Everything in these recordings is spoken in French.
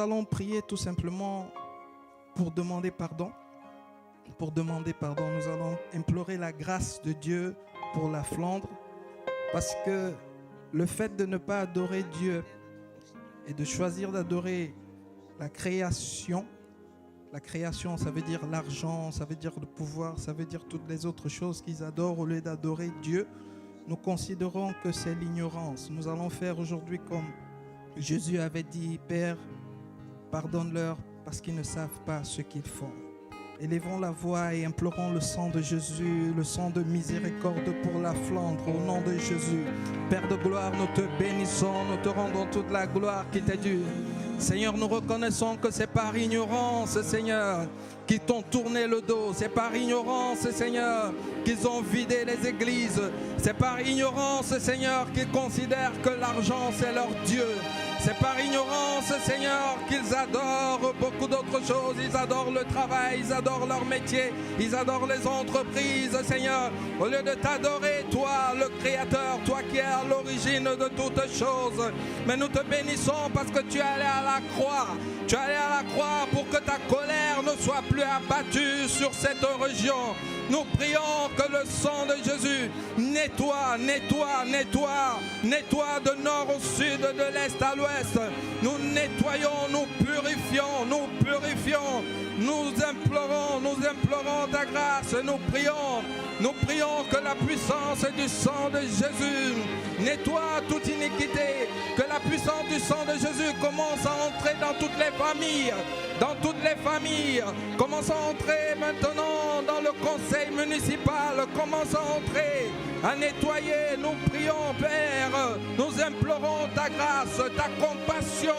allons prier tout simplement pour demander pardon. Pour demander pardon, nous allons implorer la grâce de Dieu pour la Flandre. Parce que le fait de ne pas adorer Dieu et de choisir d'adorer la création, ça veut dire l'argent, ça veut dire le pouvoir, ça veut dire toutes les autres choses qu'ils adorent au lieu d'adorer Dieu. Nous considérons que c'est l'ignorance. Nous allons faire aujourd'hui comme Jésus avait dit, Père, pardonne-leur parce qu'ils ne savent pas ce qu'ils font. Élevons la voix et implorons le sang de Jésus, le sang de miséricorde pour la Flandre, au nom de Jésus. Père de gloire, nous te bénissons, nous te rendons toute la gloire qui t'est due. Seigneur, nous reconnaissons que c'est par ignorance, Seigneur, qu'ils t'ont tourné le dos. C'est par ignorance, Seigneur, qu'ils ont vidé les églises. C'est par ignorance, Seigneur, qu'ils considèrent que l'argent, c'est leur Dieu. C'est par ignorance, Seigneur, qu'ils adorent beaucoup d'autres choses. Ils adorent le travail, ils adorent leur métier, ils adorent les entreprises, Seigneur. Au lieu de t'adorer, toi, le Créateur, toi qui es à l'origine de toutes choses. Mais nous te bénissons parce que tu es allé à la croix. Tu es allé à la croix pour que ta colère ne soit plus abattue sur cette région. Nous prions que le sang de Jésus nettoie, nettoie, nettoie, nettoie de nord au sud, de l'est à l'ouest. Nous nettoyons, nous purifions, nous implorons ta grâce. Nous prions que la puissance du sang de Jésus nettoie toute iniquité, que la puissance du sang de Jésus commence à entrer dans toutes les familles. Commence à entrer maintenant dans le conseil municipal, commence à entrer, à nettoyer. Nous prions, Père, nous implorons ta grâce, ta compassion.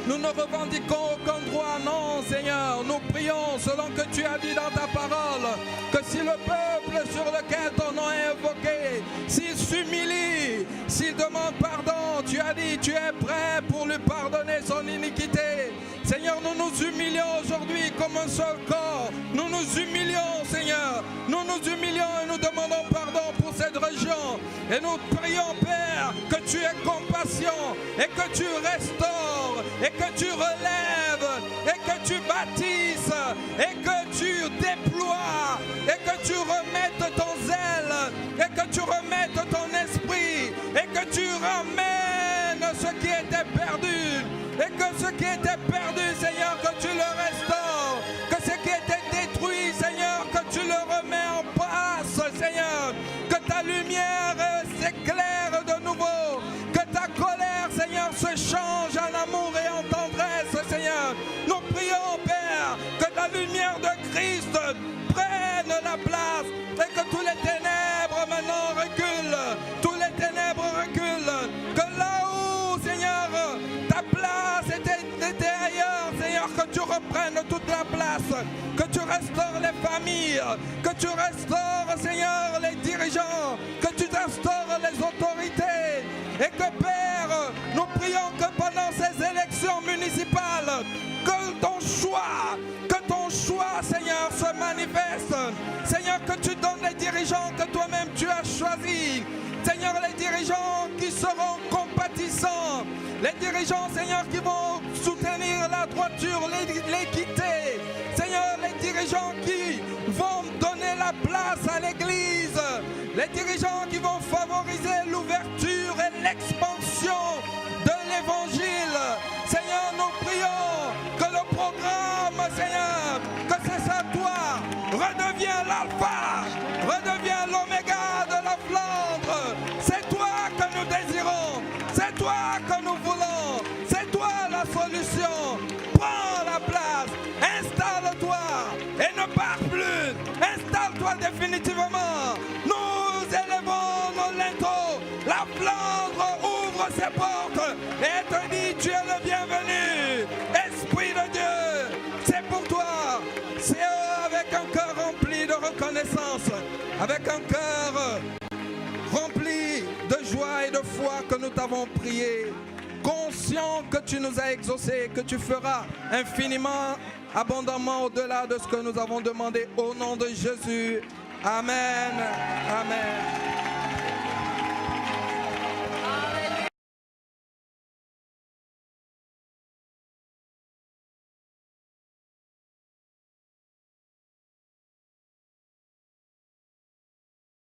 Nous ne revendiquons aucun droit, non, Seigneur. Nous prions selon que tu as dit dans ta parole, que si le peuple sur lequel ton nom est invoqué, s'il s'humilie, s'il demande pardon, tu as dit, tu es prêt pour lui pardonner son iniquité. Seigneur, nous nous humilions aujourd'hui comme un seul corps. Nous nous humilions, Seigneur. Nous nous humilions et nous demandons pardon pour cette région. Et nous prions, Père, que tu aies compassion et que tu restaures et que tu relèves et que tu bâtisses et que tu déploies et que tu remettes ton zèle et que tu remettes ton esprit et que tu ramènes ce qui était perdu. Et que ce qui était perdu, Seigneur, que tu le restaures. Que ce qui était détruit, Seigneur, que tu le remets en place, Seigneur. Que ta lumière s'éclaire de nouveau. Que ta colère, Seigneur, se change en amour et en tendresse, Seigneur. Nous prions, Père, que la lumière de Christ prenne la place et que tous les ténèbres maintenant reculent. Tous les ténèbres reculent. Que là où, Seigneur, ta place était ailleurs, Seigneur, que tu reprennes toute la place, que tu restaures les familles, que tu restaures, Seigneur, les dirigeants, que tu restaures les autorités, et que, Père, nous prions que pendant ces élections municipales, que ton choix, Seigneur, se manifeste. Seigneur, que tu donnes les dirigeants que toi-même tu as choisis. Seigneur, les dirigeants qui seront compatissants, les dirigeants, Seigneur, qui vont soutenir la droiture, l'équité. Seigneur, les dirigeants qui vont donner la place à l'Église, les dirigeants qui vont favoriser l'ouverture et l'expansion de l'Évangile. Seigneur, nous prions que le programme, Seigneur, que c'est ça toi, redevient l'alpha, redevient l'oméga de la Flandre. C'est toi que nous désirons, c'est toi que nous voulons, c'est toi la solution. Prends la place, installe-toi et ne pars plus. Installe-toi définitivement. Nous élevons nos linteaux. La Flandre ouvre ses portes et te dit, tu es le bienvenu. Esprit de Dieu, c'est pour toi. C'est avec un cœur rempli de reconnaissance, avec un cœur rempli de joie et de foi que nous t'avons prié, conscient que tu nous as exaucés, que tu feras infiniment, abondamment au-delà de ce que nous avons demandé au nom de Jésus. Amen. Amen.